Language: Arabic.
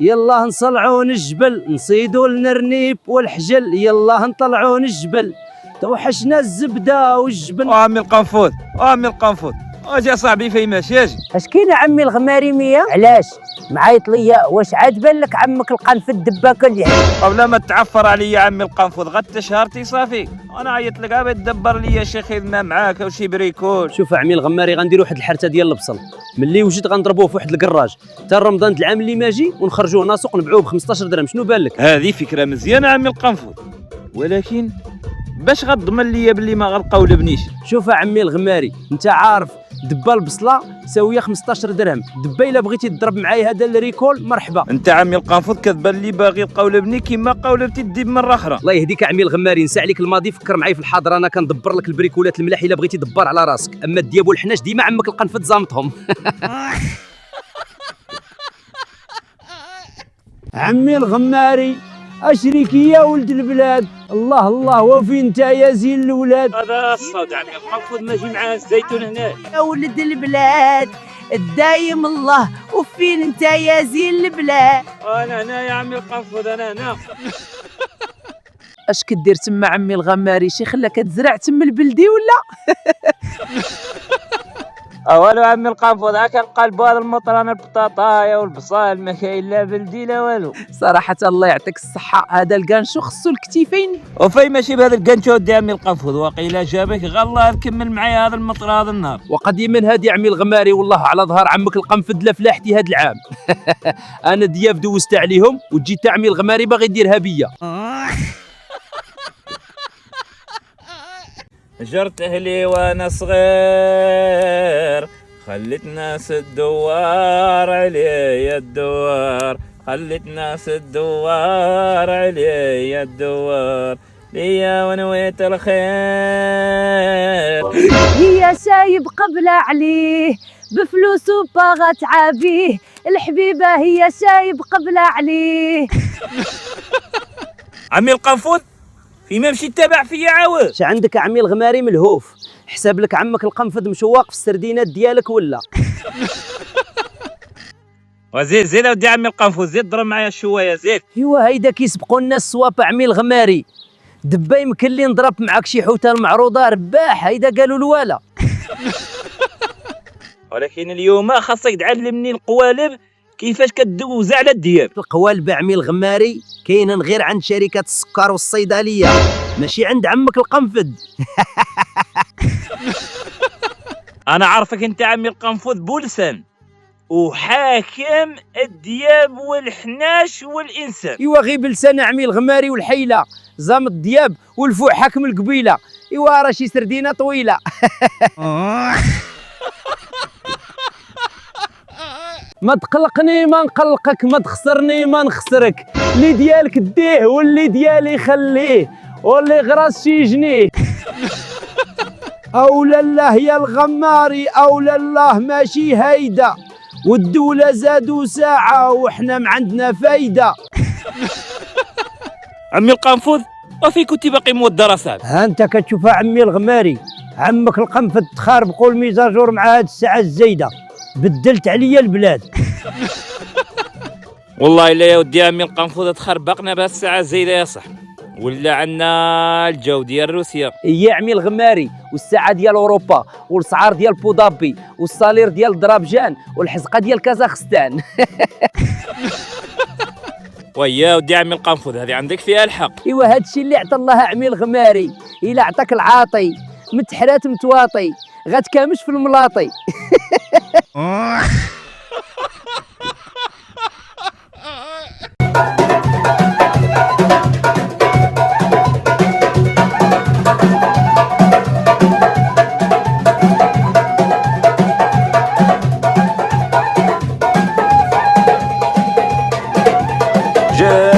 يلا نصلعون الجبل، نصيدوا لنا الرنيب والحجل، يلا نطلعون الجبل، توحشنا الزبده والجبن. عمي القنفذ اجي صاحبي في ماشي اجي. اش كاين عمي الغماري 100؟ علاش معايط ليا؟ واش عاد بان لك عمك القنفذ الدباكه اللي قبل ما تعفر عليا عمي القنفذ غد شهرتي صافي، انا عيط لك غير تدبر ليا شي خدمه معاك او شي بريكول. شوف عمي الغماري، غنديروا واحد الحرته ديال البصل، ملي وجد غنضربوه في واحد الكراج حتى رمضان العام اللي ماجي ونخرجوه ناسق نبيعوه ب 15 درهم. شنو بان لك؟ هذه فكره مزيانه عمي القنفذ، ولكن باش غتضمن ليا باللي ما غلقاو لبنيش؟ شوف عمي الغماري، انت عارف دبه البصله ساويه 15 درهم، دبه الا بغيتي تضرب معايا هذا الريكول مرحبا. انت عمي القنفذ كتبان لي باغي قولبني كيما قولبتي الديب مره اخرى. الله يهديك عمي الغماري، نسى عليك الماضي، فكر معايا في الحاضر، انا كندبر لك البريكولات الملاح الا بغيتي دبر على راسك، اما الدياب والحناش ديما عمك القنفذ زامطهم. عمي الغماري اشريكي يا ولد البلاد، الله الله وفين انت يا زين الولاد. هذا الصوت عمي القنفذ ماشي معاه الزيتون هنا. يا ولد البلاد الدايم الله، وفين انت يا زين البلاد؟ انا هنا يا عمي القنفذ، انا هنا. اش كدير تما عمي الغماري؟ شي خلاك تزرع تما البلدي ولا؟ والو عمي القنفذ، ها كنقلبوا هذا المطران البطاطايا والبصال، ما كاين لا بلدي لا والو. صراحة الله يعطيك الصحة، هذا الكانشو خصو الكتيفين. وفي ماشي بهذا الكانشو دي عمي القنفذ، واقيلا جابك غا الله تكمل معايا هذا المطر هذا النهار. وقديما هادي عمي الغماري، والله على ظهر عمك القنفذ لا فلاحتي هاد العام. انا دياب دوزت عليهم وجيت عمي الغماري باغي يديرها بيا. جرت اهلي وانا صغير، خليت ناس الدوار علي الدوار، خليت ناس الدوار علي الدوار، ليا ونويت الخير. هي سايب قبل عليه بفلوسه باغا تعابيه، الحبيبة هي سايب قبل عليه. عمي القنفذ فيما مشي تابع فيا عاود. اش عندك عمي الغماري ملهوف؟ حساب لك عمك القنفذ مشواق في السردينات ديالك ولا؟ وزيد زيد اودي عمي القنفذ، زيد ضرب معايا شويه زيد. ايوا هيدا كيسبقوا الناس السواب عمي الغماري، دبا يمكن لي نضرب معاك شي حوته المعروضه رباح، هيدا قالوا الوالا. ولكن اليوم خاصك تعلمني القوالب كيفاش كدوز على الدياب. القوالب عمي الغماري كاينه غير عند شركه السكر والصيدليه، ماشي عند عمك القنفذ. انا عارفك انت عمي القنفذ بولسان وحاكم الدياب والحناش والانسان. ايوا غيب لسان عمي الغماري والحيله، زام الدياب والفوع حاكم القبيله، ايوا راه شي سردينه طويله. ما تقلقني ما نقلقك، ما تخسرني ما نخسرك، اللي ديالك ديه واللي ديالي خليه، واللي غراس شي جنيه. أولى الله يا الغماري، أولى الله ماشي هيدا، والدولة زادوا ساعة وإحنا ما عندنا فايدة. عمي القنفذ وفي كنت باقي مو الدراسات. ها أنت كتشوفها عمي الغماري، عمك القنفذ تخاربقوا الميزاجور مع هاد الساعة الزايدة، بدلت عليا البلاد. والله الا يا ودي عمي القنفذ تخربقنا بهاد الساعه الزايده يا صاحبي، ولا عندنا الجو ديال روسيا. يا عمي الغماري، والساعه ديال اوروبا، والسعار ديال بودابي، والصالير ديال درابجان، والحزقه ديال كازاخستان. ويا ودي عمي القنفذ هذه عندك فيها الحق. ايوا هادشي اللي عطى الله عمي الغماري، الا عطاك العاطي متحرات متواطي غتكامش في الملاطي. جاء